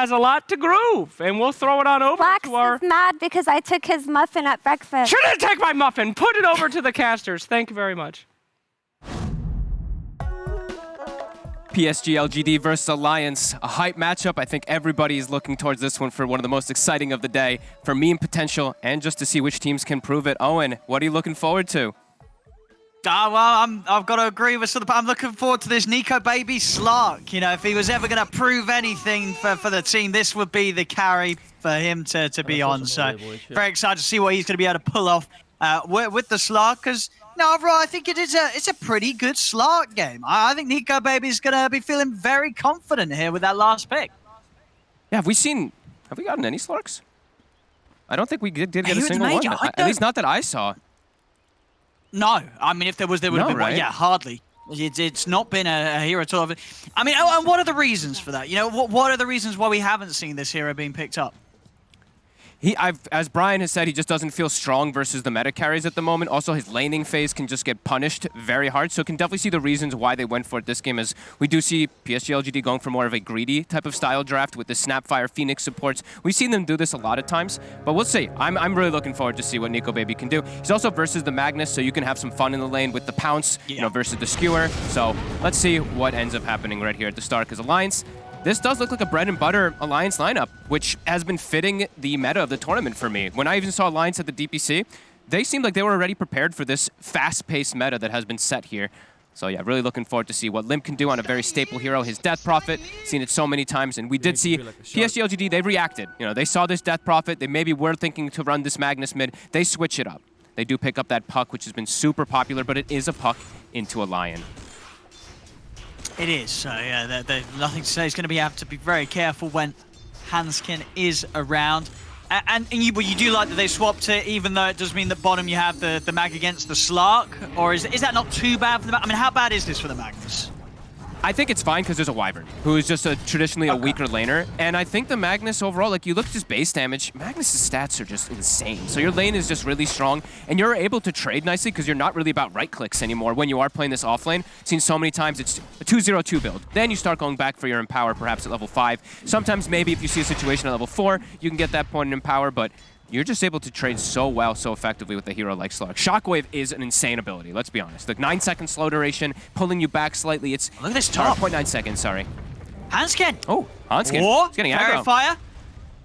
has a lot to groove, and we'll throw it on over Flax to our... is mad because I took his muffin at breakfast. Shouldn't take my muffin. Put it over to the casters. Thank you very much. PSG.LGD versus Alliance, a hype matchup. I think everybody is looking towards this one for one of the most exciting of the day, for meme potential, and just to see which teams can prove it. Owen, what are you looking forward to? Well, I've got to agree with sort of. I'm looking forward to this Nico baby Slark. You know, if he was ever going to prove anything for the team, this would be the carry for him to be on. So very excited to see what he's going to be able to pull off with the Slark. Because no, overall, I think it's a pretty good Slark game. I think Nico baby is going to be feeling very confident here with that last pick. Yeah, have we gotten any Slarks? I don't think we did get a single one. At least not that I saw. No, I mean, if there was, there would have been one. Yeah, hardly. It's not been a hero at all. I mean, and what are the reasons for that? You know, what are the reasons why we haven't seen this hero being picked up? As Brian has said, he just doesn't feel strong versus the meta carries at the moment. Also, his laning phase can just get punished very hard. So can definitely see the reasons why they went for it this game, as we do see PSG.LGD going for more of a greedy type of style draft with the Snapfire Phoenix supports. We've seen them do this a lot of times, but we'll see. I'm really looking forward to see what Nico Baby can do. He's also versus the Magnus, so you can have some fun in the lane with the Pounce, you know, versus the Skewer. So let's see what ends up happening right here at the start, because Alliance, this does look like a bread and butter Alliance lineup, which has been fitting the meta of the tournament for me. When I even saw Alliance at the DPC, they seemed like they were already prepared for this fast-paced meta that has been set here. So yeah, really looking forward to see what Limp can do on a very staple hero, his Death Prophet. Seen it so many times, and we did see PSG.LGD, they reacted. You know, they saw this Death Prophet, they maybe were thinking to run this Magnus mid, they switch it up. They do pick up that puck, which has been super popular, but it is a puck into a Lion. It is, so yeah, nothing to say. He's going to have to be very careful when Hanskin is around. And you do like that they swapped it, even though it does mean that bottom you have the mag against the Slark? Or is that not too bad for the Magnus? I mean, how bad is this for the Magnus? I think it's fine because there's a Wyvern, who is just traditionally a weaker laner. And I think the Magnus overall, like you look at his base damage, Magnus's stats are just insane. So your lane is just really strong, and you're able to trade nicely because you're not really about right clicks anymore when you are playing this off lane. Seen so many times it's a 2-0-2 build. Then you start going back for your Empower perhaps at level 5. Sometimes maybe if you see a situation at level 4, you can get that point in Empower, but you're just able to trade so well, so effectively with a hero like Slark. Shockwave is an insane ability, let's be honest. The 9-second slow duration, pulling you back slightly. It's look at this top. 0.9 seconds, sorry. Hanskin. Oh, Hanskin. He's getting aggro. Fire.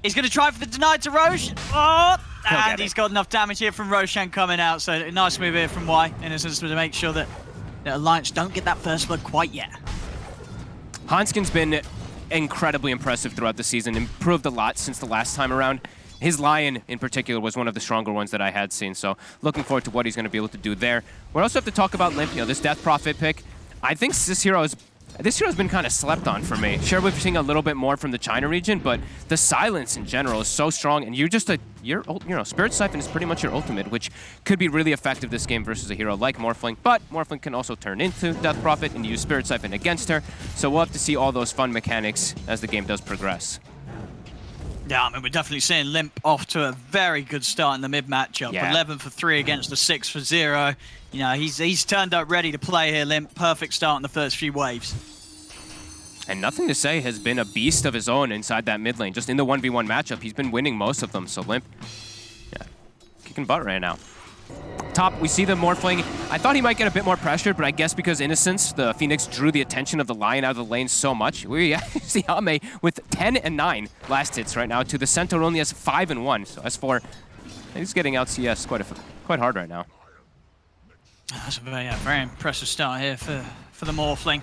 He's going to try for the deny to Roche. Oh, and he's got enough damage here from Roshan coming out. So a nice move here from Y, in a sense, to make sure that the Alliance don't get that first blood quite yet. Hanskin's been incredibly impressive throughout the season, improved a lot since the last time around. His Lion, in particular, was one of the stronger ones that I had seen, so looking forward to what he's going to be able to do there. We also have to talk about Limp, you know, this Death Prophet pick. I think this hero's been kind of slept on for me. Sure, we've seen a little bit more from the China region, but the silence in general is so strong, and you're just you know, Spirit Siphon is pretty much your ultimate, which could be really effective this game versus a hero like Morphling, but Morphling can also turn into Death Prophet and use Spirit Siphon against her, so we'll have to see all those fun mechanics as the game does progress. Yeah, I mean, we're definitely seeing Limp off to a very good start in the mid matchup. Yeah. 11 for 3 against the 6 for 0. You know, he's turned up ready to play here, Limp. Perfect start in the first few waves. And Nothing to Say has been a beast of his own inside that mid lane. Just in the 1v1 matchup, he's been winning most of them. So Limp, yeah, kicking butt right now. Top, we see the Morphling. I thought he might get a bit more pressured, but I guess because Innocence, the Phoenix, drew the attention of the Lion out of the lane so much. We see Ame with 10 and 9 last hits right now to the Centaur only has 5 and 1. So S4, he's getting out CS quite hard right now. That's a very impressive start here for the Morphling.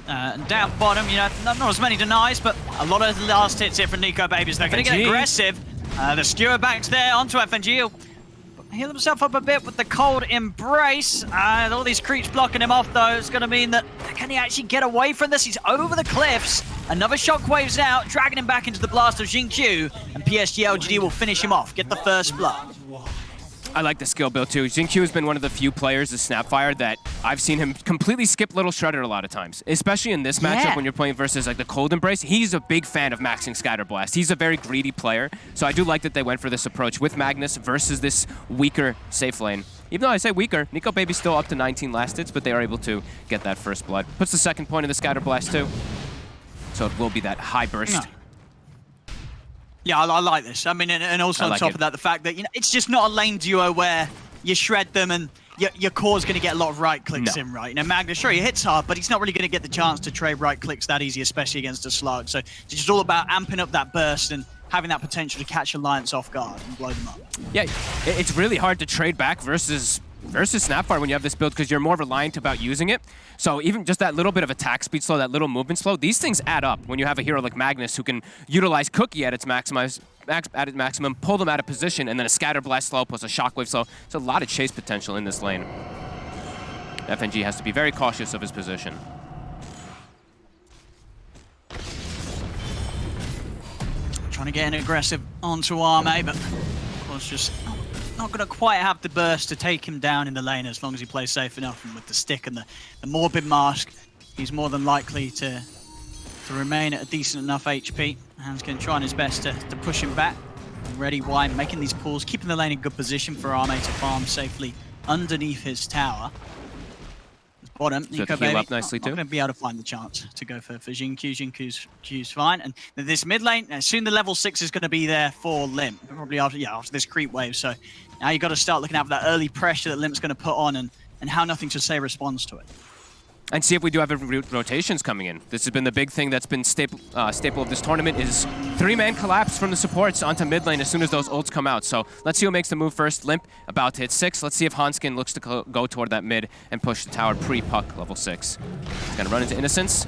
And down bottom, you know, not as many denies, but a lot of last hits here from Nico Babies. They're going to get aggressive. The Skewer backs there onto FNG. Heal himself up a bit with the cold embrace. All these creeps blocking him off, though. It's going to mean that can he actually get away from this? He's over the cliffs. Another shockwave's out, dragging him back into the blast of Xingqiu, and PSG.LGD will finish him off, get the first blood. I like the skill build too. Xingqiu has been one of the few players of Snapfire that I've seen him completely skip Little Shredder a lot of times, especially in this matchup when you're playing versus like the Cold Embrace. He's a big fan of maxing Scatterblast. He's a very greedy player, so I do like that they went for this approach with Magnus versus this weaker safe lane. Even though I say weaker, Nico Baby's still up to 19 last hits, but they are able to get that first blood. Puts the second point of the Scatterblast too, so it will be that high burst. Yeah, I like this. I mean, and also on top of that, the fact that, you know, it's just not a lane duo where you shred them and your core's going to get a lot of right clicks in, right? You know, Magnus, sure, he hits hard, but he's not really going to get the chance to trade right clicks that easy, especially against a slug. So it's just all about amping up that burst and having that potential to catch Alliance off guard and blow them up. Yeah, it's really hard to trade back versus Snapfire when you have this build because you're more reliant about using it. So even just that little bit of attack speed slow, that little movement slow, these things add up when you have a hero like Magnus who can utilize Cookie at its maximum, pull them out of position, and then a Scatter Blast slow plus a Shockwave slow. It's a lot of chase potential in this lane. FNG has to be very cautious of his position. Trying to get an aggressive onto Arme, but was just not going to quite have the burst to take him down in the lane as long as he plays safe enough. And with the stick and the Morbid Mask, he's more than likely to remain at a decent enough HP. Hanskin trying his best to push him back. Ready wide, making these pulls, keeping the lane in good position for Arme to farm safely underneath his tower. Bottom, Nico Baby, up nicely not going to be able to find the chance to go for Xingqiu. Xingqiu's fine. And this mid lane, soon the level 6 is going to be there for Limp. Probably after this creep wave. So now you got to start looking out for that early pressure that Limp's going to put on and how Nothing to Say responds to it. And see if we do have rotations coming in. This has been the big thing that's been staple of this tournament is 3-man collapse from the supports onto mid lane as soon as those ults come out. So let's see who makes the move first. Limp about to hit 6. Let's see if Hanskin looks to go toward that mid and push the tower pre-puck level 6. He's gonna run into Innocence.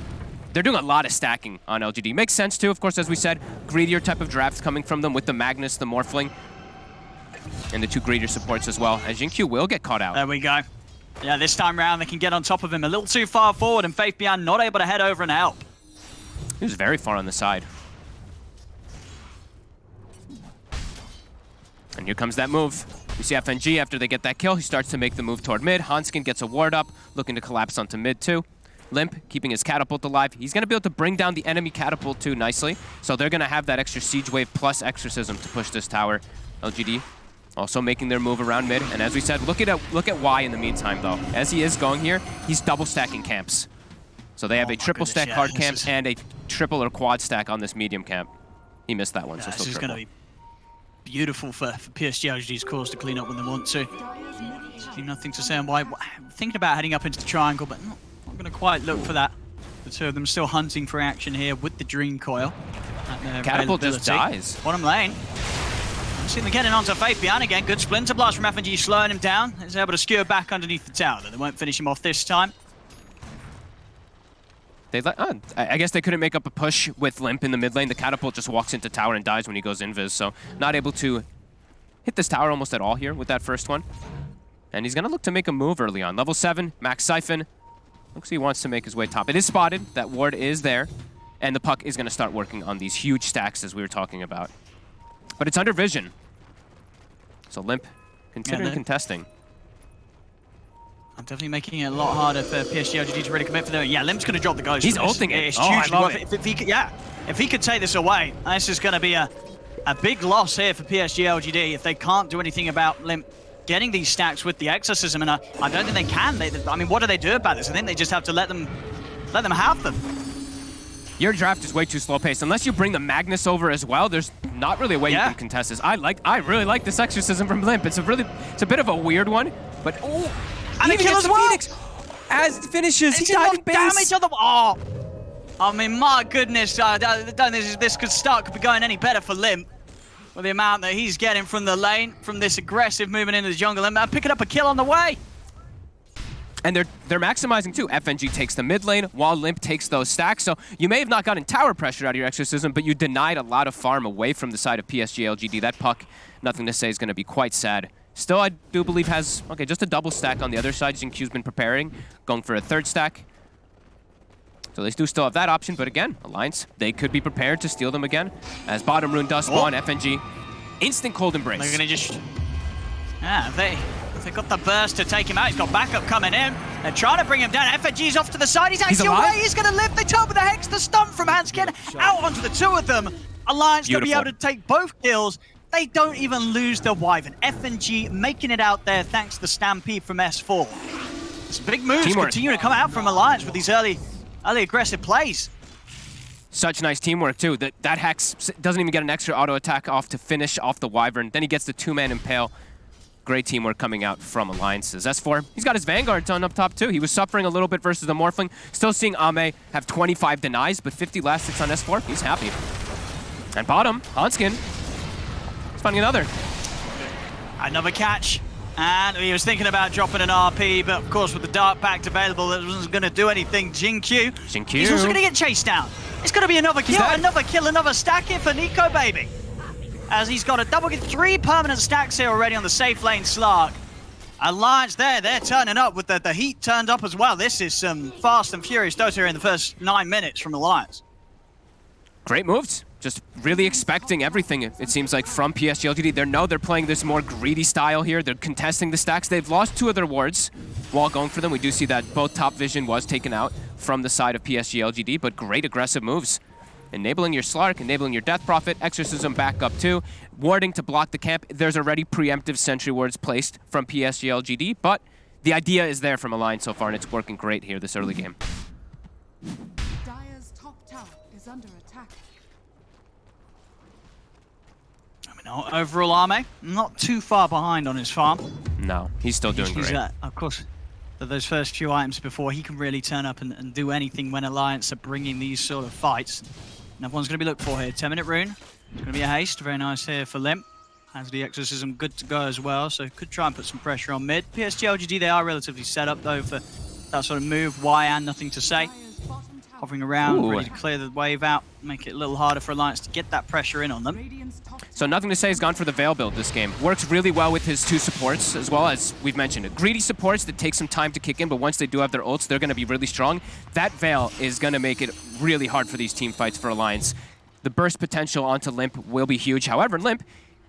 They're doing a lot of stacking on LGD. Makes sense too, of course, as we said, greedier type of drafts coming from them with the Magnus, the Morphling, and the 2 greedier supports as well. As Xingqiu will get caught out. There we go. Yeah, this time around they can get on top of him a little too far forward, and Faith Beyond not able to head over and help. He was very far on the side. And here comes that move. You see FNG, after they get that kill, he starts to make the move toward mid. Hanskin gets a ward up, looking to collapse onto mid too. Limp, keeping his catapult alive. He's going to be able to bring down the enemy catapult too nicely. So they're going to have that extra siege wave plus exorcism to push this tower. LGD also making their move around mid. And as we said, look at Y in the meantime, though. As he is going here, he's double stacking camps. So they have a triple stack hard camp and a triple or quad stack on this medium camp. He missed that one, so still this is going to be beautiful for PSG.LGD's cause to clean up when they want to. Nothing to say on why. Thinking about heading up into the triangle, but not going to quite look for that. The 2 of them still hunting for action here with the Dream Coil. Catapult just dies. Bottom lane. See them getting onto Faith Beyond again. Good Splinter Blast from FNG, slowing him down. He's able to skewer back underneath the tower. They won't finish him off this time. I guess they couldn't make up a push with Limp in the mid lane. The catapult just walks into tower and dies when he goes invis. So not able to hit this tower almost at all here with that first one. And he's going to look to make a move early on. Level 7, Max Siphon. Looks like he wants to make his way top. It is spotted. That ward is there. And the puck is going to start working on these huge stacks as we were talking about. But it's under vision. So Limp considering contesting. I'm definitely making it a lot harder for PSG.LGD to really commit for them. Yeah, Limp's going to drop the ghost. He's ulting it. It's huge. I love it. If he could take this away, this is going to be a big loss here for PSG.LGD if they can't do anything about Limp getting these stacks with the exorcism. And I don't think they can. I mean, what do they do about this? I think they just have to let them have them. Your draft is way too slow paced. Unless you bring the Magnus over as well, there's not really a way you can contest this. I really like this exorcism from Limp. It's a bit of a weird one, but and it kills well. Phoenix as it finishes. He died in base. Damage on the I mean, my goodness, I don't think this could be going any better for Limp. With the amount that he's getting from the lane, from this aggressive movement into the jungle, and picking up a kill on the way. And they're maximizing too. FNG takes the mid lane while Limp takes those stacks. So you may have not gotten tower pressure out of your exorcism, but you denied a lot of farm away from the side of PSG.LGD. That puck, Nothing to Say, is going to be quite sad. Still, I do believe has, just a double stack on the other side. Xingqiu's been preparing, going for a 3rd stack. So they do still have that option, but again, Alliance, they could be prepared to steal them again. As bottom rune does spawn, FNG, instant cold embrace. They're going to just, they got the burst to take him out. He's got backup coming in. They're trying to bring him down. FNG's off to the side. He's actually away. He's going to live the top of the Hex. The stump from Hanskin out onto the 2 of them. Alliance going to be able to take both kills. They don't even lose their Wyvern. FNG making it out there thanks to the Stampede from S4. Some big moves continue to come out from Alliance with these early aggressive plays. Such nice teamwork, too. That Hex doesn't even get an extra auto attack off to finish off the Wyvern. Then he gets the 2-man Impale. Great teamwork coming out from Alliances. S4, he's got his Vanguards on up top, too. He was suffering a little bit versus the Morphling. Still seeing Ame have 25 denies, but 50 last hits on S4. He's happy. And bottom, Hanskin. He's finding another. Another catch. And he was thinking about dropping an RP, but of course with the Dark Pact available, that wasn't going to do anything. Jin-Q. He's also going to get chased down. It's going to be another kill, another stack here for Nico Baby. As he's got a double get 3 permanent stacks here already on the safe lane Slark. Alliance there, they're turning up with the heat turned up as well. This is some fast and furious Dota in the first 9 minutes from Alliance. Great moves. Just really expecting everything, it seems like, from PSG.LGD. They're playing this more greedy style here. They're contesting the stacks. They've lost 2 of their wards while going for them. We do see that both top vision was taken out from the side of PSG.LGD, but great aggressive moves. Enabling your Slark, enabling your Death Prophet, Exorcism back up too, warding to block the camp. There's already preemptive sentry wards placed from PSG.LGD, but the idea is there from Alliance so far, and it's working great here this early game. Dire's top tower is under attack. Overall, Ame, not too far behind on his farm. No, he's still doing great. Of course, those first few items before he can really turn up and do anything when Alliance are bringing these sort of fights. And everyone's going to be looked for here. 10-minute rune. It's going to be a haste. Very nice here for Limp. Has the Exorcism good to go as well, so could try and put some pressure on mid. PSG.LGD, they are relatively set up though for that sort of move. YN, nothing to say. Hovering around, ready to clear the wave out, make it a little harder for Alliance to get that pressure in on them. So nothing to say, he's gone for the Veil build this game. Works really well with his 2 supports, as well as we've mentioned. Greedy supports that take some time to kick in, but once they do have their ults, they're going to be really strong. That Veil is going to make it really hard for these team fights for Alliance. The burst potential onto Limp will be huge. However, Limp,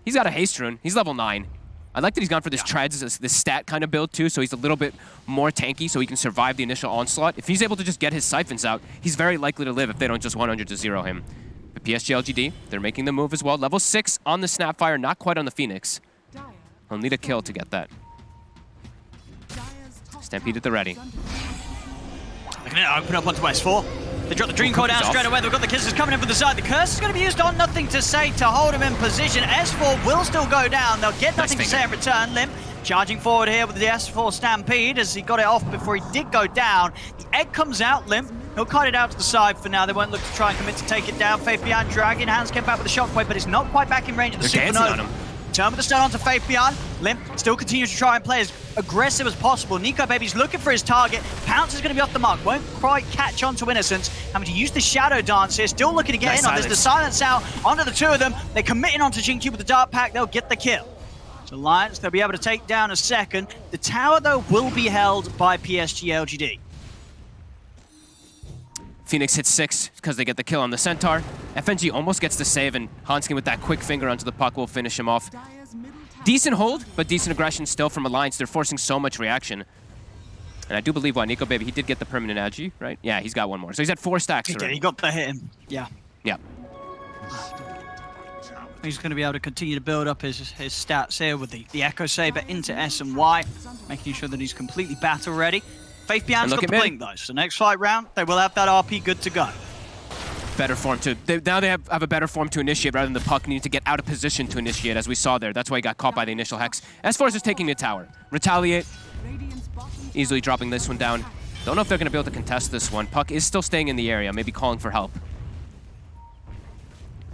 he's got a haste rune. He's level 9. I like that he's gone for this Treads, this stat kind of build too, so he's a little bit more tanky so he can survive the initial onslaught. If he's able to just get his siphons out, he's very likely to live if they don't just 100-0 him. But PSG.LGD, they're making the move as well. Level 6 on the Snapfire, not quite on the Phoenix. He'll need a kill to get that. Stampede at the ready. They're going to open up onto S4. They drop the Dream Core down straight away. They've got the kisses coming in from the side. The curse is going to be used on Nothing to Say to hold him in position. S4 will still go down. They'll get Nothing to Say in return. Limp charging forward here with the S4 Stampede as he got it off before he did go down. The egg comes out. Limp, he'll cut it out to the side for now. They won't look to try and commit to take it down. Faith Beyond Dragon. Hands came back with the shockwave, but it's not quite back in range of the Supernova. Turn with the stun onto Faith Beyond. Limp still continues to try and play as aggressive as possible. Nico Baby's looking for his target. Pounce is going to be off the mark. Won't quite catch on to Innocence. Having to use the Shadow Dance here. Still looking to get in on this. The silence out onto the 2 of them. They're committing onto Jin-Q with the Dark Pact. They'll get the kill. So Alliance, they'll be able to take down a second. The tower, though, will be held by PSG.LGD. Phoenix hits 6 because they get the kill on the Centaur. FNG almost gets the save, and Hanskin with that quick finger onto the puck will finish him off. Decent hold, but decent aggression still from Alliance. They're forcing so much reaction. And I do believe Nico Baby, he did get the permanent agi, right? Yeah, he's got 1 more. So he's at 4 stacks already. He got the hit him. Yeah. Yeah. He's going to be able to continue to build up his stats here with the Echo Saber into S and Y, making sure that he's completely battle ready. Faith Beyond's got the blink though, so next fight round, they will have that RP good to go. Better form to, now they have a better form to initiate rather than the puck needing to get out of position to initiate, as we saw there. That's why he got caught by the initial Hex. S4 is just taking the tower. Retaliate, easily dropping this one down. Don't know if they're going to be able to contest this one. Puck is still staying in the area, maybe calling for help.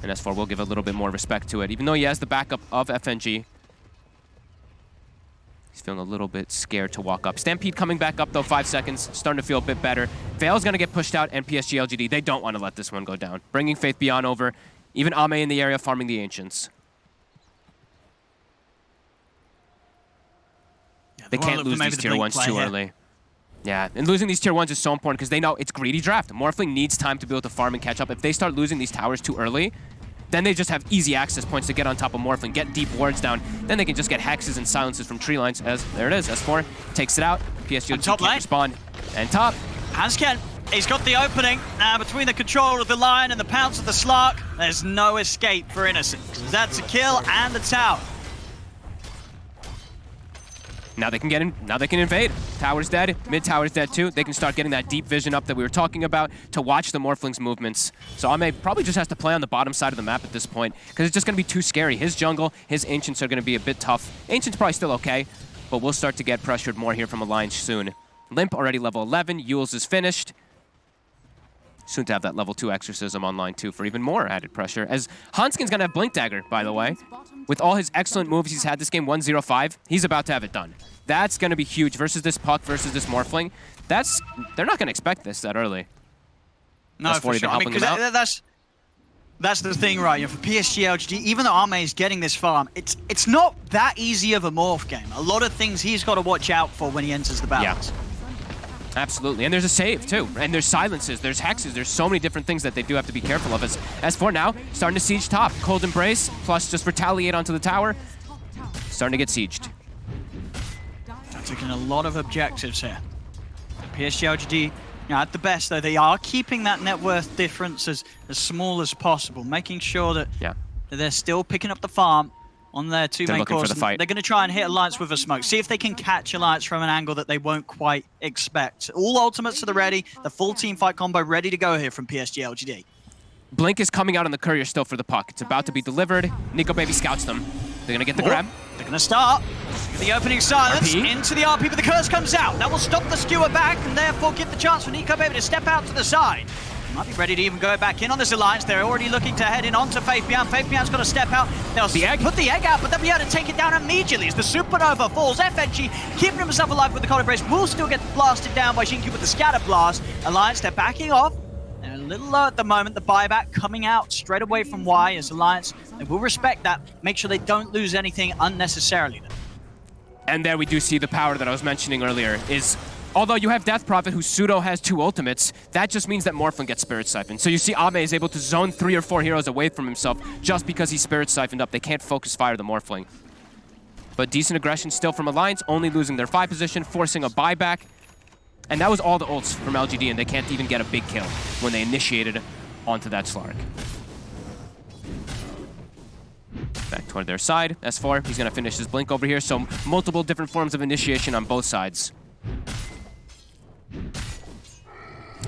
And S4 will give a little bit more respect to it, even though he has the backup of FNG. He's feeling a little bit scared to walk up. Stampede coming back up, though, 5 seconds. Starting to feel a bit better. Veil's going to get pushed out, and PSG.LGD, they don't want to let this one go down. Bringing Faith Beyond over. Even Ame in the area farming the Ancients. Yeah, they can't lose these tier 1s too early. Yeah, and losing these tier 1s is so important because they know it's greedy draft. Morphling needs time to be able to farm and catch up. If they start losing these towers too early, then they just have easy access points to get on top of Morphling, get deep wards down. Then they can just get hexes and silences from tree lines. As there it is, S4 takes it out. PSG.LGD can't respond. And top. Hanskin, he's got the opening between the control of the Lion and the pounce of the Slark. There's no escape for Innocent. That's a kill and the tower. Now they can get in. Now they can invade. Tower's dead. Mid tower's dead too. They can start getting that deep vision up that we were talking about to watch the Morphling's movements. So Ame probably just has to play on the bottom side of the map at this point because it's just going to be too scary. His jungle, his Ancients are going to be a bit tough. Ancients probably still okay, but we'll start to get pressured more here from Alliance soon. Limp already level 11. Yules is finished. Soon to have that level 2 Exorcism online too for even more added pressure. As Hanskin's going to have Blink Dagger, by the way. With all his excellent moves he's had this game, 1-0-5, he's about to have it done. That's going to be huge versus this Puck, versus this Morphling. They're not going to expect this that early. No, for sure. I mean, because that's the thing, right? You know, for PSG.LGD, even though Ame is getting this farm, it's not that easy of a morph game. A lot of things he's got to watch out for when he enters the battles. Yeah. Absolutely, and there's a save too, and there's silences, there's hexes, there's so many different things that they do have to be careful of. As for now, starting to siege top. Cold Embrace, plus just retaliate onto the tower. Starting to get sieged. They're taking a lot of objectives here. PSG.LGD, at the best though, they are keeping that net worth difference as small as possible, making sure that they're still picking up the farm on their two main cores. They're going to try and hit Alliance with a smoke. See if they can catch Alliance from an angle that they won't quite expect. All ultimates are the ready. The full team fight combo ready to go here from PSG.LGD. Blink is coming out on the courier still for the Puck. It's about to be delivered. Nico Baby scouts them. They're going to get the grab. They're going to start. The opening silence into the RP, but the curse comes out. That will stop the skewer back and therefore give the chance for Nico Baby to step out to the side. Might be ready to even go back in on this alliance. They're already looking to head in onto Fabian. Fabian's got to step out. They'll put the egg out, but they'll be able to take it down immediately as the Supernova falls. FNG keeping himself alive with the Cold Embrace will still get blasted down by Xingqiu with the Scatter Blast. Alliance, they're backing off. They're a little low at the moment. The buyback coming out straight away from Y as Alliance. They will respect that. Make sure they don't lose anything unnecessarily. And there we do see the power that I was mentioning earlier is... Although you have Death Prophet, who pseudo has 2 ultimates, that just means that Morphling gets Spirit Siphoned. So you see Ame is able to zone 3 or 4 heroes away from himself just because he's Spirit Siphoned up. They can't focus fire the Morphling. But decent aggression still from Alliance, only losing their 5 position, forcing a buyback. And that was all the ults from LGD, and they can't even get a big kill when they initiated onto that Slark. Back toward their side, S4, he's going to finish his Blink over here, so multiple different forms of initiation on both sides.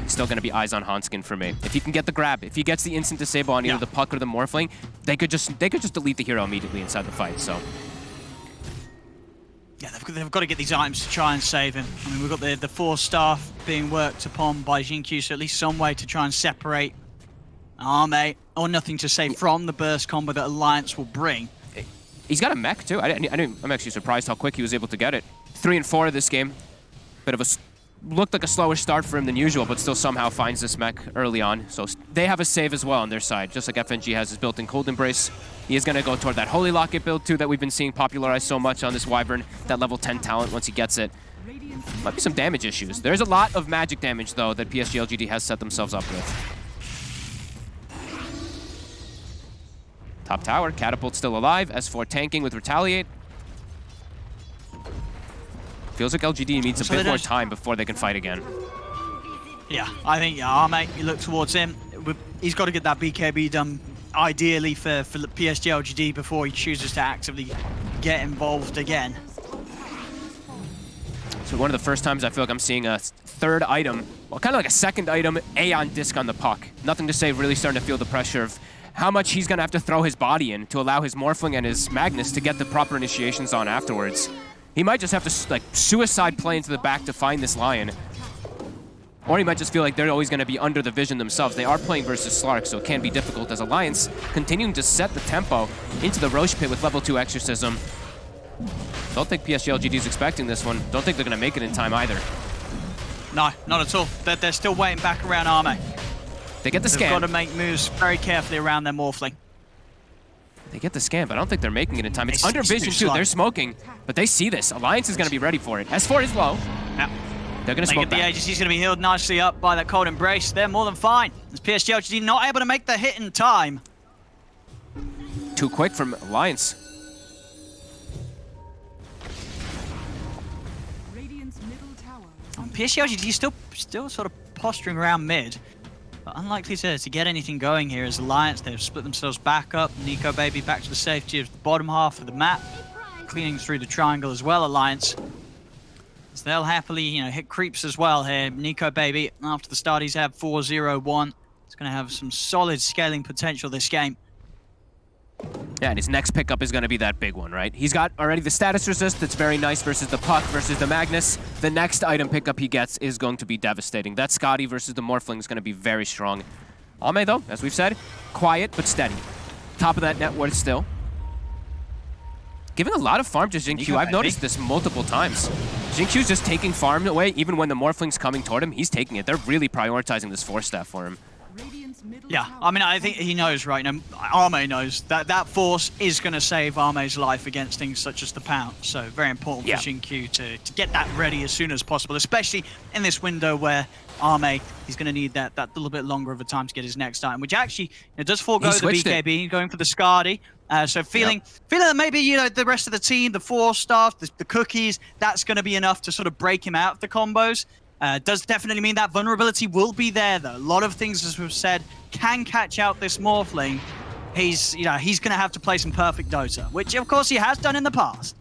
Still going to be eyes on Hanskin for me. If he can get the grab, if he gets the instant disable on either the Puck or the Morphling, they could just delete the hero immediately inside the fight. So yeah, they've got to get these items to try and save him. I mean, we've got the 4 staff being worked upon by Xingqiu, so at least some way to try and separate Ame, or nothing to say from the burst combo that Alliance will bring. He's got a mech too. I'm actually surprised how quick he was able to get it. 3 and 4 of this game. Bit of a looked like a slower start for him than usual, but still somehow finds this mech early on. So they have a save as well on their side, just like FNG has his built-in Cold Embrace. He is going to go toward that Holy Locket build too that we've been seeing popularized so much on this Wyvern, that level 10 talent once he gets it. Might be some damage issues. There's a lot of magic damage though that PSG.LGD has set themselves up with. Top tower, Catapult still alive, S4 tanking with Retaliate. Feels like LGD needs a bit more time before they can fight again. Yeah, I think, mate, you look towards him. He's got to get that BKB done, ideally for PSG.LGD before he chooses to actively get involved again. So one of the first times I feel like I'm seeing a 3rd item, well, kind of like a 2nd item, Aeon disc on the Puck. Nothing to say, really starting to feel the pressure of how much he's going to have to throw his body in to allow his Morphling and his Magnus to get the proper initiations on afterwards. He might just have to like suicide play into the back to find this Lion. Or he might just feel like they're always going to be under the vision themselves. They are playing versus Slark, so it can be difficult as Alliance continuing to set the tempo into the Roche Pit with level 2 Exorcism. Don't think PSG.LGD is expecting this one. Don't think they're going to make it in time either. No, not at all. They're still waiting back around Ame. They get the scan. They've got to make moves very carefully around their Morphling. They get the scan, but I don't think they're making it in time. It's under vision too. They're smoking, but they see this. Alliance is going to be ready for it. S4 is low. Yeah. They're going to smoke back. The agency's going to be healed nicely up by that Cold Embrace. They're more than fine. As PSG.LGD not able to make the hit in time. Too quick from Alliance. PSG.LGD still sort of posturing around mid. But unlikely to get anything going here as Alliance. They've split themselves back up. Nico Baby back to the safety of the bottom half of the map. Cleaning through the triangle as well, Alliance. So they'll happily, hit creeps as well here. Nico Baby, after the start, he's had 4-0-1. He's going to have some solid scaling potential this game. Yeah, and his next pickup is going to be that big one, right? He's got already the status resist that's very nice versus the Puck versus the Magnus. The next item pickup he gets is going to be devastating. That Scotty versus the Morphling is going to be very strong. Ame, though, as we've said, quiet but steady. Top of that net worth still. Giving a lot of farm to Jin-Q. I've noticed this multiple times. Jin-Q's just taking farm away, even when the Morphling's coming toward him, he's taking it. They're really prioritizing this 4-staff for him. Yeah, I mean, I think he knows, right? Ame knows that that force is going to save Ame's life against things such as the Pound. So very important for Jin-Q to get that ready as soon as possible, especially in this window where Ame, he's going to need that little bit longer of a time to get his next item, which actually does forego the BKB, going for the Skadi. So feeling that maybe, the rest of the team, the Force staff, the cookies, that's going to be enough to sort of break him out of the combos. Does definitely mean that vulnerability will be there, though. A lot of things, as we've said, can catch out this Morphling. He's going to have to play some perfect Dota, which, of course, he has done in the past.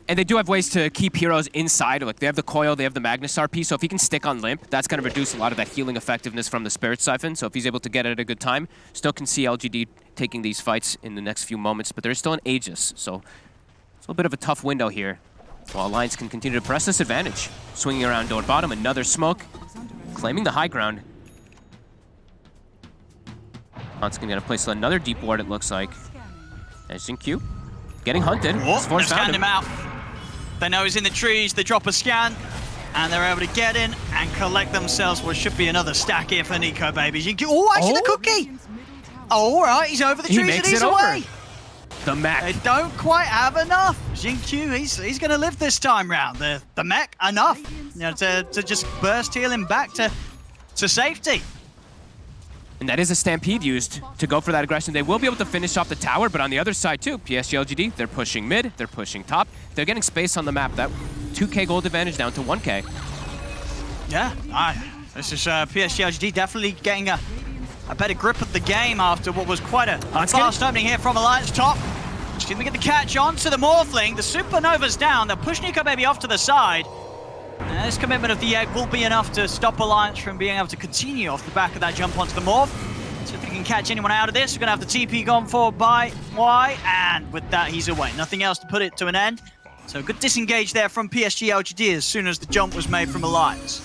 And they do have ways to keep heroes inside. Like, they have the Coil, they have the Magnus RP, so if he can stick on Limp, that's going to reduce a lot of that healing effectiveness from the Spirit Siphon. So if he's able to get it at a good time, still can see LGD taking these fights in the next few moments, but there's still an Aegis, so it's a little bit of a tough window here. While Alliance can continue to press this advantage. Swinging around door bottom, another smoke, claiming the high ground. Hanskin gonna place another deep ward, it looks like. As Jin-Q getting hunted. They've scanned him out. They know he's in the trees, they drop a scan, and they're able to get in and collect themselves what should be another stack here for Nico Baby. Jin-Q, actually the cookie! All right, he's over the trees and he's away! The mech. They don't quite have enough. Jin-Q, he's going to live this time round. The mech, enough to just burst heal him back to safety. And that is a Stampede used to go for that aggression. They will be able to finish off the tower, but on the other side too, PSG.LGD, they're pushing mid, they're pushing top. They're getting space on the map. That 2k gold advantage down to 1k. Yeah, this is PSG.LGD definitely getting a better grip of the game after what was quite a fast opening here from Alliance top. Just going to get the catch on to the Morphling. The Supernova's down. They'll push Nico Baby off to the side. And this commitment of the egg will be enough to stop Alliance from being able to continue off the back of that jump onto the Morph. So if we can catch anyone out of this, we're going to have the TP gone forward by Y. And with that, he's away. Nothing else to put it to an end. So good disengage there from PSG.LGD as soon as the jump was made from Alliance.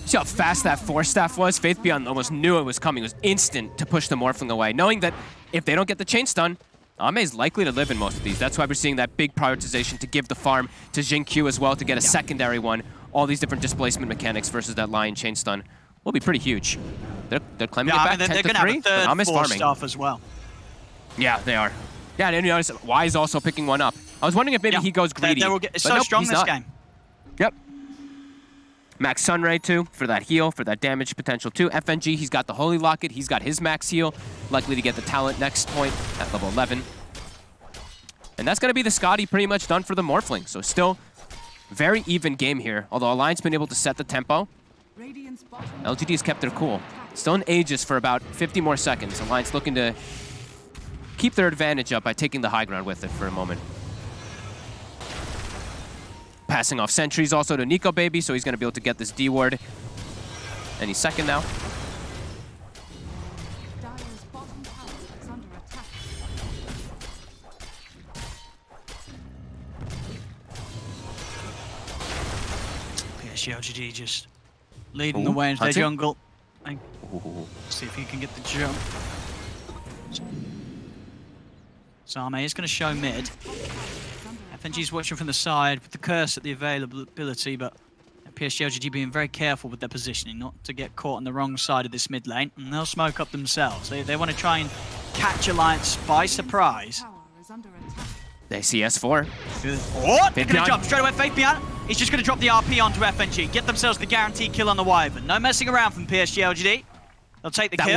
See how fast that 4-staff was? Faith Beyond almost knew it was coming. It was instant to push the Morphling away, knowing that if they don't get the chain stun, Ame's likely to live in most of these. That's why we're seeing that big prioritization to give the farm to Jin-Q as well to get a secondary one. All these different displacement mechanics versus that Lion chain stun will be pretty huge. They're claiming it back 10-3, they're going to have a third Ame's farming. Staff as well. Yeah, they are. Yeah, and you notice Y is also picking one up. I was wondering if maybe he goes greedy. It's so strong this game. Yep. Max Sunray too, for that heal, for that damage potential too. FNG, he's got the Holy Locket, he's got his max heal, likely to get the talent next point at level 11. And that's going to be the Scotty pretty much done for the Morphling. So still very even game here, although Alliance been able to set the tempo. LGD's kept their cool. Still an Aegis for about 50 more seconds. Alliance looking to keep their advantage up by taking the high ground with it for a moment. Passing off sentries also to Nico Baby, so he's going to be able to get this D ward any second now. PSG.LGD just leading the way into their jungle. See if he can get the jump. Zame is going to show mid. FNG's watching from the side with the curse at the availability, but PSG.LGD being very careful with their positioning, not to get caught on the wrong side of this mid lane, and they'll smoke up themselves. They want to try and catch Alliance by surprise. They see S4. What? They're going to jump straight away. Faith Beyond. He's just going to drop the RP onto FNG. Get themselves the guaranteed kill on the Wyvern. No messing around from PSG.LGD. They'll take the kill.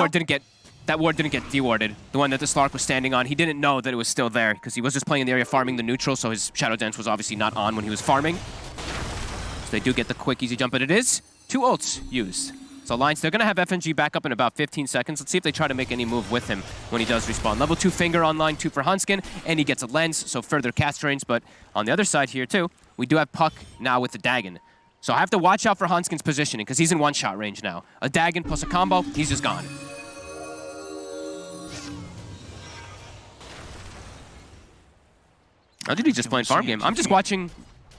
That ward didn't get dewarded. The one that the Slark was standing on, he didn't know that it was still there because he was just playing in the area farming the neutral, so his Shadow Dance was obviously not on when he was farming. So they do get the quick, easy jump, but it is 2 ults used. So Alliance, they're going to have FNG back up in about 15 seconds. Let's see if they try to make any move with him when he does respawn. Level 2 Finger online 2 for Hunskin, and he gets a lens, so further cast range. But on the other side here too, we do have Puck now with the Dagon. So I have to watch out for Hunskin's positioning because he's in one-shot range now. A Dagon plus a combo, he's just gone. LGD just playing farm game. I'm just watching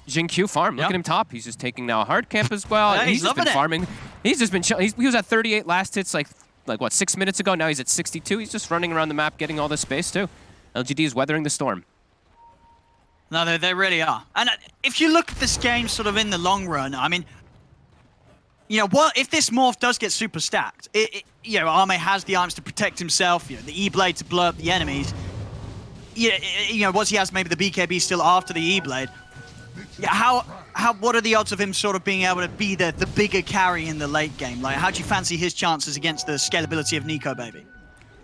Jingqiu farm. Look at him top. He's just taking now a hard camp as well. Yeah, he's just been farming. He's just been chilling. He was at 38 last hits like what, 6 minutes ago. Now he's at 62. He's just running around the map, getting all this space too. LGD is weathering the storm. No, they really are. And if you look at this game sort of in the long run, I mean, you know, what if this morph does get super stacked? You know, Arme has the arms to protect himself, you know, the E-Blade to blow up the enemies. You know, once he has maybe the BKB still after the E-Blade, yeah, what are the odds of him sort of being able to be the bigger carry in the late game? Like, how do you fancy his chances against the scalability of Nico Baby?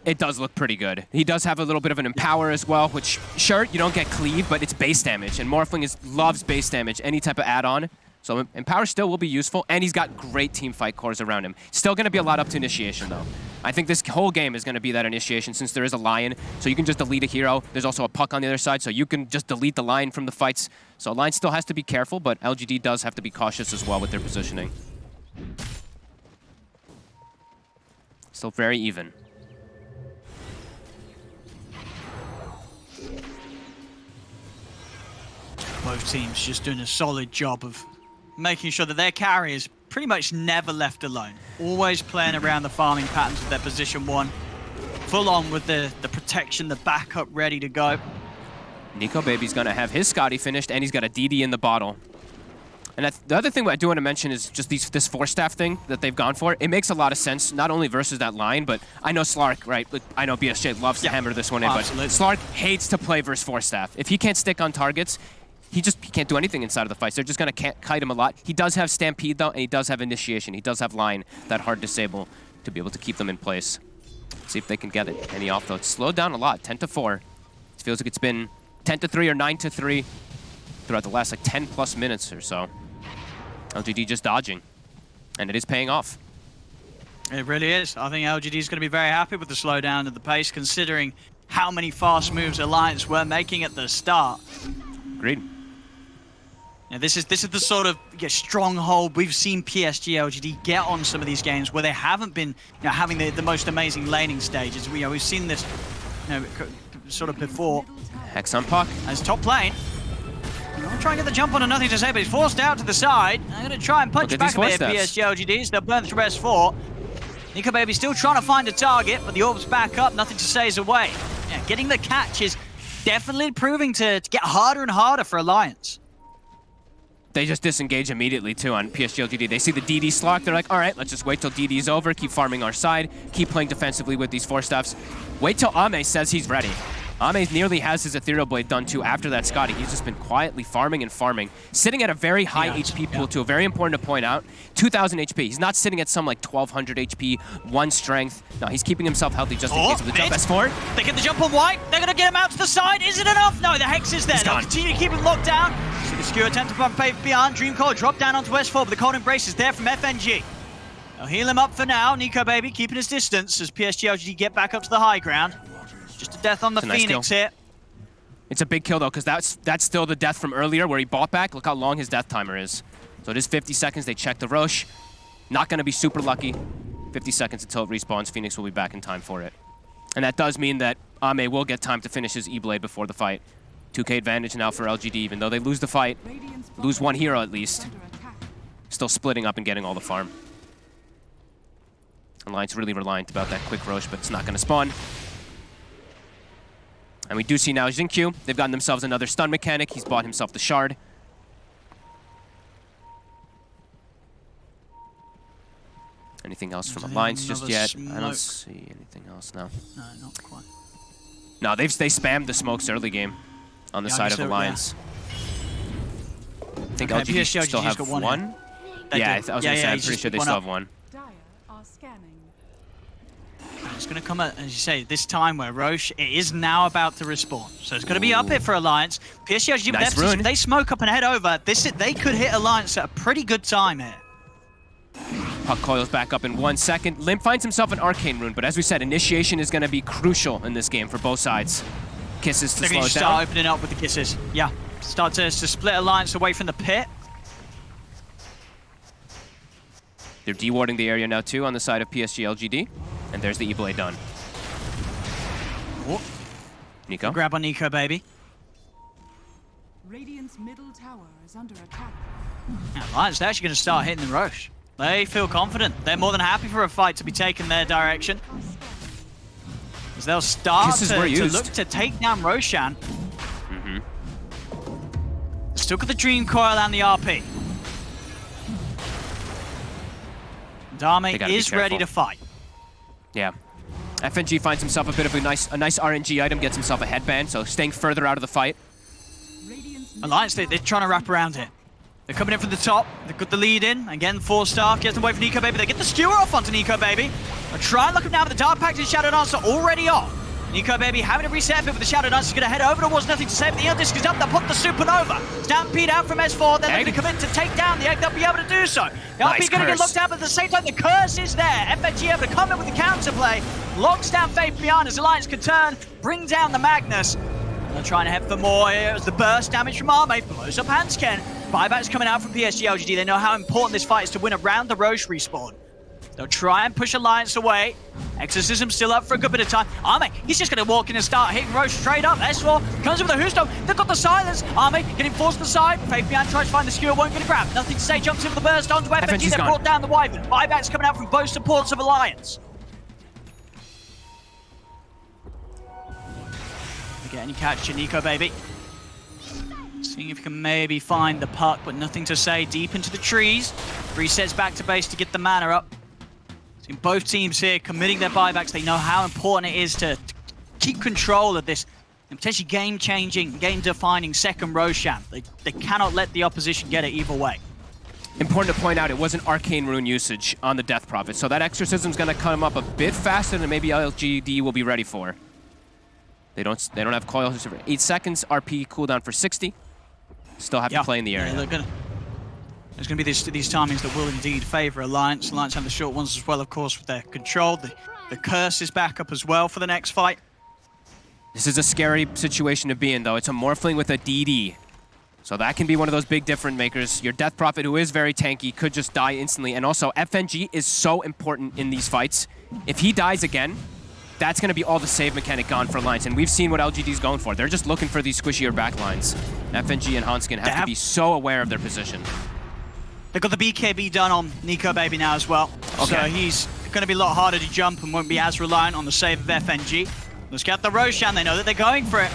It does look pretty good. He does have a little bit of an Empower as well, which, sure, you don't get cleave, but it's base damage, and Morphling loves base damage, any type of add-on. So Empower still will be useful, and he's got great team fight cores around him. Still going to be a lot up to initiation, though. I think this whole game is going to be that initiation since there is a Lion, so you can just delete a hero. There's also a Puck on the other side, so you can just delete the Lion from the fights. So Alliance still has to be careful, but LGD does have to be cautious as well with their positioning. Still very even. Both teams just doing a solid job of making sure that their carry is pretty much never left alone. Always playing around the farming patterns of their position 1. Full on with the protection, the backup ready to go. Nico Baby's gonna have his Scotty finished, and he's got a DD in the bottle. And the other thing I do want to mention is just this 4-staff thing that they've gone for. It makes a lot of sense, not only versus that line, but I know Slark, right? I know BSJ loves to hammer this one in, but Slark hates to play versus 4-staff. If he can't stick on targets, he can't do anything inside of the fights. They're just going to kite him a lot. He does have Stampede, though, and he does have Initiation. He does have Line, that hard disable, to be able to keep them in place. Let's see if they can get it. Any off, though. It's slowed down a lot, 10-4. It feels like it's been 10-3 or 9-3 throughout the last, like, 10-plus minutes or so. LGD just dodging, and it is paying off. It really is. I think LGD is going to be very happy with the slowdown of the pace, considering how many fast moves Alliance were making at the start. Agreed. Now, this is the sort of stronghold we've seen PSG.LGD get on some of these games where they haven't been having the most amazing laning stages. We've seen this sort of before. Hex on Puck. As top lane. I'll try and get the jump on a nothing to say, but he's forced out to the side. I'm going to try and punch back a bit at PSG.LGD. They'll burn through S4. Nico Baby still trying to find a target, but the orb's back up. Nothing to say is away. Yeah, getting the catch is definitely proving to get harder and harder for Alliance. They just disengage immediately, too, on PSG.LGD. They see the DD slot. They're like, all right, let's just wait till DD's over, keep farming our side, keep playing defensively with these 4-staffs. Wait till Ame says he's ready. Ame nearly has his Ethereal Blade done, too, after that Scotty. He's just been quietly farming and farming, sitting at a very high HP pool, too. Very important to point out. 2,000 HP. He's not sitting at some, like, 1,200 HP, 1 strength. No, he's keeping himself healthy just in case of the jump. S4. They get the jump on White. They're going to get him out to the side. Is it enough? No, the Hex is there. They'll continue to keep him locked down. So the Skewer attempt to pump beyond. Dreamcore drop down onto S4, but the Cold Embrace is there from FNG. They'll heal him up for now. Nico Baby keeping his distance as PSG.LGD get back up to the high ground. Just a death on the Phoenix here. It's a big kill, though, because that's still the death from earlier where he bought back. Look how long his death timer is. So it is 50 seconds. They check the Roche. Not going to be super lucky. 50 seconds until it respawns. Phoenix will be back in time for it. And that does mean that Ame will get time to finish his E-Blade before the fight. 2K advantage now for LGD, even though they lose the fight. Lose one hero at least. Still splitting up and getting all the farm. Alliance really reliant about that quick Roche, but it's not going to spawn. And we do see now Jingqiu. They've gotten themselves another stun mechanic. He's bought himself the shard. Anything else from Alliance just yet? Smoke. I don't see anything else now. No, not quite. No, they spammed the smokes early game on the side of Alliance. I think LGD still have one. Yeah, I was going to say, I'm pretty sure they still have one. It's going to come at, as you say, this time where Roche is now about to respawn. So it's going to be up it for Alliance. PSG, nice if they smoke up and head over, they could hit Alliance at a pretty good time here. Puck coils back up in 1 second. Limp finds himself an Arcane Rune, but as we said, initiation is going to be crucial in this game for both sides. Kisses to They're slow going it to start down. opening up with the kisses. Yeah, start to split Alliance away from the pit. They're dewarding the area now too on the side of PSG.LGD. And there's the E-Blade done. Oh, Nico. grab on Nico, baby. Radiant's middle tower is under attack. Alliance, they're actually going to start hitting the Roche. They feel confident. They're more than happy for a fight to be taken their direction. As they'll start to look to take down Roshan. Still got the Dream Coil and the RP. Dame is ready to fight. Yeah. FNG finds himself a bit of a nice RNG item, gets himself a headband, so staying further out of the fight. Alliance, they're trying to wrap around it. They're coming in from the top. They've got the lead in. Again, 4-star gets them away from Nico Baby. They get the skewer off onto Nico Baby. They'll try and look him down, but the Dark Pact and Shadow Dancer already off. Nico Baby having to reset a bit with the Shadow Dancer. He's going to head over towards nothing to save. The Eel Disc is up. They'll put the Supernova. Stampede out from S4. They're looking to commit to take down the Egg. They'll be able to do so. The RP going to get locked out, but at the same time, the curse is there. FNG able to come in with the counterplay. Locks down Faith Beyond as Alliance can turn, bring down the Magnus. They're trying to head for more here as the burst damage from Arme blows up Hansken. Buybacks coming out from PSG.LGD. They know how important this fight is to win around the Roche respawn. They'll try and push Alliance away. Exorcism still up for a good bit of time. Arme, he's just going to walk in and start hitting Roche straight up. S4 comes in with a Hoostone. They've got the silence. Arme getting forced to the side. Faith Beyond tries to find the skewer, won't get a grab. Nothing to say, jumps in with the burst onto FNG. They brought down the Wyvern. Buybacks coming out from both supports of Alliance. Again, you catch Nico Baby. Seeing if you can maybe find the puck, but nothing to say. Deep into the trees. Resets back to base to get the mana up. Seeing both teams here committing their buybacks. They know how important it is to keep control of this and potentially game-changing, game-defining second Roshan. They cannot let the opposition get it either way. Important to point out, it wasn't Arcane Rune usage on the Death Prophet, so that Exorcism's going to come up a bit faster than maybe LGD will be ready for. They don't have coils for 8 seconds. RP cooldown for 60. Still have to play in the area. Yeah, there's going to be these timings that will indeed favor Alliance. Alliance have the short ones as well, of course, with their control. The curse is back up as well for the next fight. This is a scary situation to be in, though. It's a Morphling with a DD. So that can be one of those big difference makers. Your Death Prophet, who is very tanky, could just die instantly. And also, FNG is so important in these fights. If he dies again, that's going to be all the save mechanic gone for Alliance. And we've seen what LGD's going for. They're just looking for these squishier backlines. FNG and Hansken have to be so aware of their position. They've got the BKB done on Nico Baby now as well. Okay. So he's going to be a lot harder to jump and won't be as reliant on the save of FNG. Let's get the Roshan. They know that they're going for it.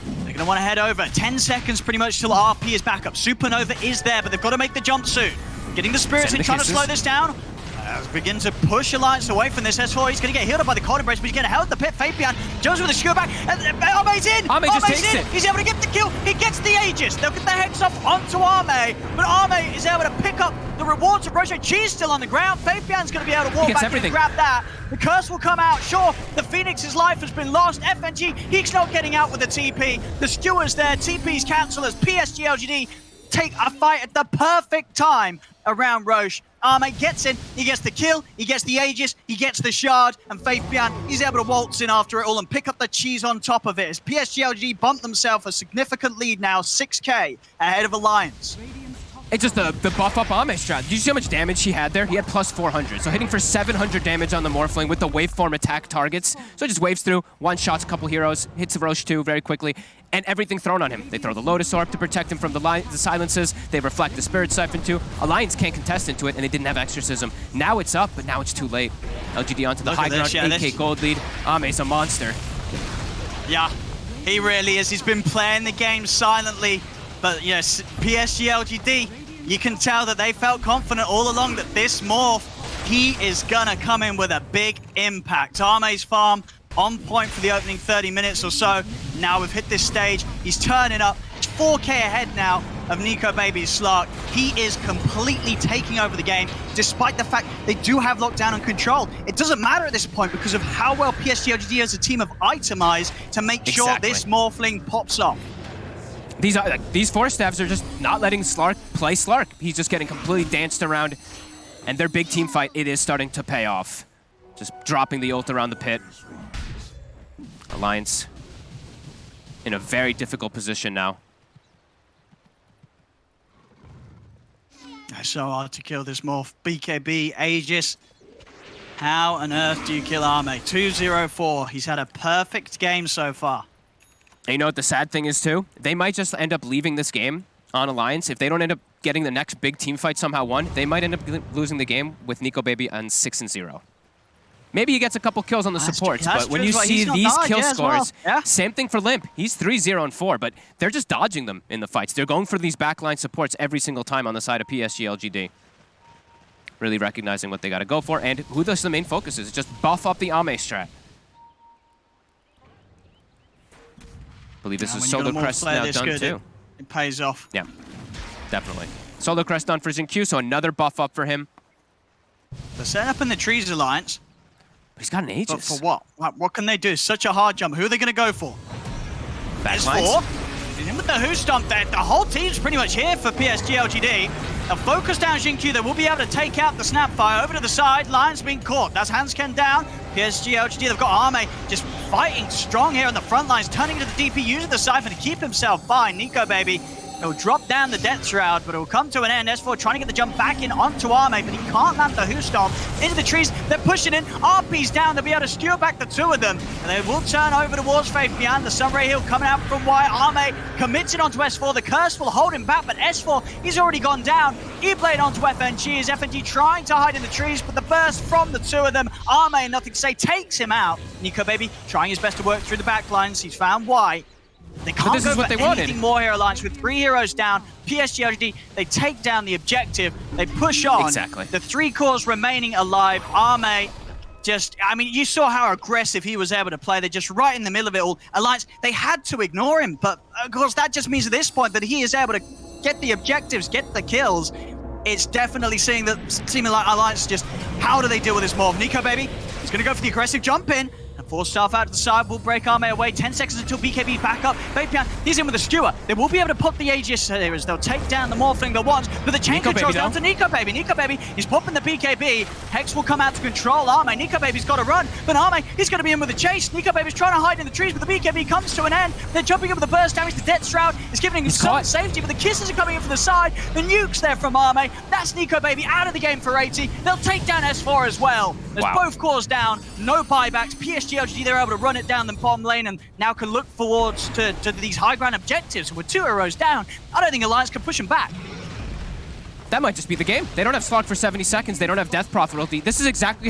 They're going to want to head over. 10 seconds pretty much till RP is back up. Supernova is there, but they've got to make the jump soon. Getting the Spirits in, trying to slow this down. Begin to push Alliance away from this. S4, he's going to get healed up by the Cold Embrace, but he's going to held the pit. Fabian jumps with a skewer back. Arme's in! Arme just takes it. He's able to get the kill. He gets the Aegis. They'll get the Hex off onto Arme, but Arme is able to pick up the rewards of Roshan. G's still on the ground. Fabian's going to be able to walk back and grab that. The curse will come out. Sure, the Phoenix's life has been lost. FNG, he's not getting out with the TP. The Stewards there. TP's cancel as PSG.LGD take a fight at the perfect time around Roche. Arme gets in, he gets the kill, he gets the Aegis, he gets the shard, and Faith Beyond, he's able to waltz in after it all and pick up the cheese on top of it. As PSG.LGD bump themselves a significant lead now, 6k ahead of Alliance. It's just the buff up Arme strat. Did you see how much damage he had there? He had plus 400. So hitting for 700 damage on the Morphling with the waveform attack targets. So it just waves through, one-shots a couple heroes, hits the Roche 2 very quickly, and everything thrown on him. They throw the Lotus Orb to protect him from the silences. They reflect the Spirit Siphon too. Alliance can't contest into it, and they didn't have Exorcism. Now it's up, but now it's too late. LGD onto the high ground, 8k gold lead. Arme's a monster. Yeah, he really is. He's been playing the game silently. But yes, PSG.LGD, you can tell that they felt confident all along that this morph, he is gonna come in with a big impact. Arme's farm on point for the opening 30 minutes or so. Now we've hit this stage, he's turning up. It's 4k ahead now of Nico Baby's Slark. He is completely taking over the game, despite the fact they do have lockdown and control. It doesn't matter at this point because of how well PSG.LGD as a team have itemized to make sure this Morphling pops off. These 4 staffs are just not letting Slark play Slark. He's just getting completely danced around. And their big team fight, it is starting to pay off. Just dropping the ult around the pit. Alliance in a very difficult position now. It's so hard to kill this morph. BKB, Aegis. How on earth do you kill Arme? 2-0-4. He's had a perfect game so far. And you know what the sad thing is too? They might just end up leaving this game on Alliance. If they don't end up getting the next big team fight somehow won, they might end up losing the game with NicoBaby on 6-0. Maybe he gets a couple kills on the supports, but when you see these kill scores, same thing for Limp. He's 3-0-4, but they're just dodging them in the fights. They're going for these backline supports every single time on the side of PSG.LGD. Really recognizing what they got to go for, and who the main focus is just buff up the Ame strat. I believe this is Solar Crest now done too. It pays off. Yeah, definitely. Solar Crest done for Xingqiu, so another buff up for him. They're setting up in the trees alliance. But he's got an Aegis. But for what? What can they do? Such a hard jump. Who are they going to go for? Backlines. In with the Who Stomp there. The whole team's pretty much here for PSG.LGD. They'll focus down Xingqiu. They will be able to take out the Snapfire over to the side. Lion's being caught. That's Hansken down. PSG.LGD, they've got Arme just fighting strong here on the front lines, turning to the DP, using the Cypher to keep himself by. NicoBaby, he'll drop down the Death Shroud, but it will come to an end. S4 trying to get the jump back in onto Arme, but he can't land the Who Stomp. Into the trees, they're pushing in. RP's down, they'll be able to skewer back the two of them. And they will turn over towards Faith behind the Sunray Hill coming out from Y. Arme commits it onto S4. The curse will hold him back, but S4, he's already gone down. E-Blade onto FNG as FNG trying to hide in the trees, but the burst from the two of them. Arme, nothing to say, takes him out. NicoBaby trying his best to work through the back lines. He's found Y. They can't go for anything more here, Alliance, with 3 heroes down. PSG.LGD, they take down the objective. They push on. Exactly. The 3 cores remaining alive. Arme just, I mean, you saw how aggressive he was able to play. They're just right in the middle of it all. Alliance, they had to ignore him, but of course that just means at this point that he is able to get the objectives, get the kills. It's definitely seeming like Alliance just, how do they deal with this morph? NicoBaby, he's going to go for the aggressive jump in. Force staff out to the side, will break Arme away. 10 seconds until BKB back up. Fabian, he's in with a skewer. They will be able to put the Aegis here as they'll take down the Morphling the once, but the chain control's down to NicoBaby. NicoBaby, he's popping the BKB. Hex will come out to control Arme. NicoBaby's got to run, but Arme, he's going to be in with a chase. NicoBaby's trying to hide in the trees, but the BKB comes to an end. They're jumping over the burst damage. The Death Shroud is giving him some safety, but the kisses are coming in from the side. The nuke's there from Arme. That's NicoBaby out of the game for 80. They'll take down S4 as well. There's both cores down, no buybacks. PSG.LGD, they're able to run it down the bottom lane and now can look forwards to these high ground objectives. With 2 heroes down, I don't think Alliance can push them back. That might just be the game. They don't have slog for 70 seconds. They don't have death profitability. This is exactly